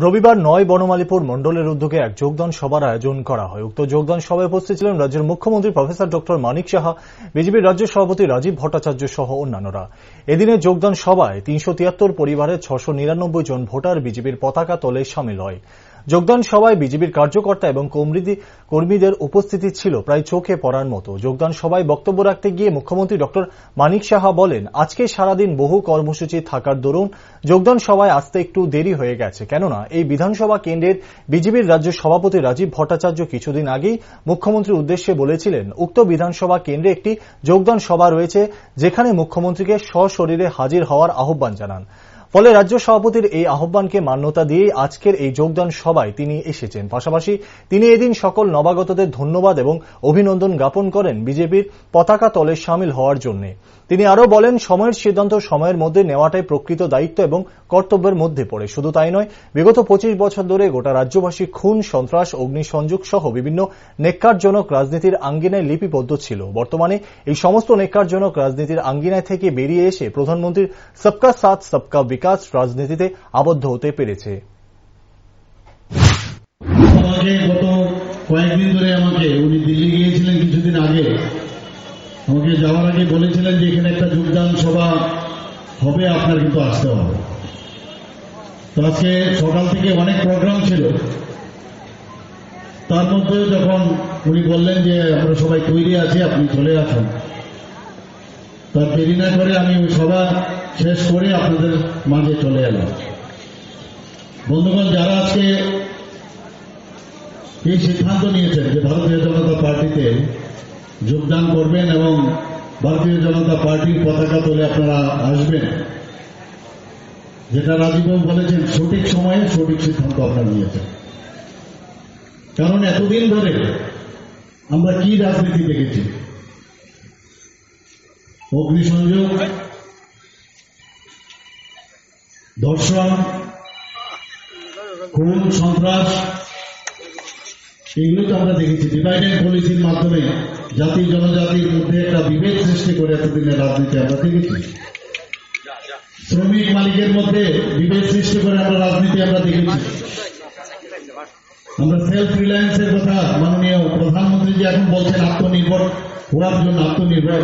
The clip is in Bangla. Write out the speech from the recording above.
রবিবার ৯ বনমালীপুর মণ্ডলের উদ্যোগে এক যোগদান সভার আয়োজন করা হয়। উক্ত যোগদান সভায় উপস্থিত ছিলেন রাজ্যের মুখ্যমন্ত্রী প্রফেসর ডক্টর মানিক সাহা, বিজেপির রাজ্য সভাপতি রাজীব ভট্টাচার্য সহ অন্যান্যরা। এদিনের যোগদান সভায় ৩৭৩ পরিবারের ৬৯৯ জন ভোটার বিজেপির পতাকা তলে সামিল হয়। যোগদান সভায় বিজেপির কার্যকর্তা এবং কর্মীদের উপস্থিতি ছিল প্রায় চোখে পড়ার মতো। যোগদান সভায় বক্তব্য রাখতে গিয়ে মুখ্যমন্ত্রী ডক্টর মানিক সাহা বলেন, আজকে সারাদিন বহু কর্মসূচি থাকার দরুন যোগদান সভায় আসতে একটু দেরি হয়ে গেছে, কেননা এই বিধানসভা কেন্দ্রের বিজেপির রাজ্য সভাপতি রাজীব ভট্টাচার্য কিছুদিন আগেই মুখ্যমন্ত্রীর উদ্দেশ্যে বলেছিলেন উক্ত বিধানসভা কেন্দ্রে একটি যোগদান সভা রয়েছে, যেখানে মুখ্যমন্ত্রীকে সশরীরে হাজির হওয়ার আহ্বান জানান। ফলে রাজ্য সভাপতির এই আহ্বানকে মান্যতা দিয়েই আজকের এই যোগদান সভায় তিনি এসেছেন। পাশাপাশি তিনি এদিন সকল নবাগতদের ধন্যবাদ এবং অভিনন্দন জ্ঞাপন করেন বিজেপির পতাকা তলে সামিল হওয়ার জন্য। তিনি আরও বলেন, সময়ের সিদ্ধান্ত সময়ের মধ্যে নেওয়াটাই প্রকৃত দায়িত্ব এবং কর্তব্যের মধ্যে পড়ে। শুধু তাই নয়, বিগত ২৫ বছর ধরে গোটা রাজ্যবাসী খুন, সন্ত্রাস, অগ্নিসংযোগ সহ বিভিন্ন নেক্কারজনক রাজনীতির আঙ্গিনায় লিপিবদ্ধ ছিল। বর্তমানে এই সমস্ত নেক্কারজনক রাজনীতির আঙ্গিনায় থেকে বেরিয়ে এসে প্রধানমন্ত্রীর সবকা সাথ সবকা বিকাশ রাজনীতিতে আবদ্ধ হতে পেরেছে। গত কয়েকদিন ধরে উনি দিল্লি গিয়েছিলেন, কিছুদিন আগে আমাকে যাওয়ার আগে বলেছিলেন যে এখানে একটা যোগদান সভা হবে, আপনার কিন্তু আসতে হবে। তো আজকে সকাল থেকে অনেক প্রোগ্রাম ছিল, তার মধ্যে যখন উনি বললেন যে আমরা সবাই তৈরি আছি, আপনি চলে আসুন, তার দেরি না করে আমি ওই সভা শেষ করে আপনাদের মাঝে চলে এলাম। বন্ধুগণ, যারা আজকে এই সিদ্ধান্ত নিয়েছেন যে ভারতীয় জনতা পার্টিতে যোগদান করবেন এবং ভারতীয় জনতা পার্টির পতাকা তুলে আপনারা আসবেন, যেটা রাজীববাবু বলেছেন, সঠিক সময়ে সঠিক সিদ্ধান্ত আপনারা নিয়েছেন। কারণ এতদিন ধরে আমরা কি রাজনীতি দেখেছি? অগ্নিসংযোগ, ধর্ষণ, খুন, সন্ত্রাস, এগুলো তো আমরা দেখেছি। ডিভাইড এন্ড পলিসির মাধ্যমে জাতি জনজাতির মধ্যে একটা বিভেদ সৃষ্টি করে এতদিনের রাজনীতি আমরা দেখেছি। শ্রমিক মালিকের মধ্যে বিভেদ সৃষ্টি করে আমরা রাজনীতি আমরা দেখেছি। আমরা সেলফ রিলায়েন্সের কথা মাননীয় প্রধানমন্ত্রী যে এখন বলছেন আত্মনির্ভর হওয়ার জন্য, আত্মনির্ভর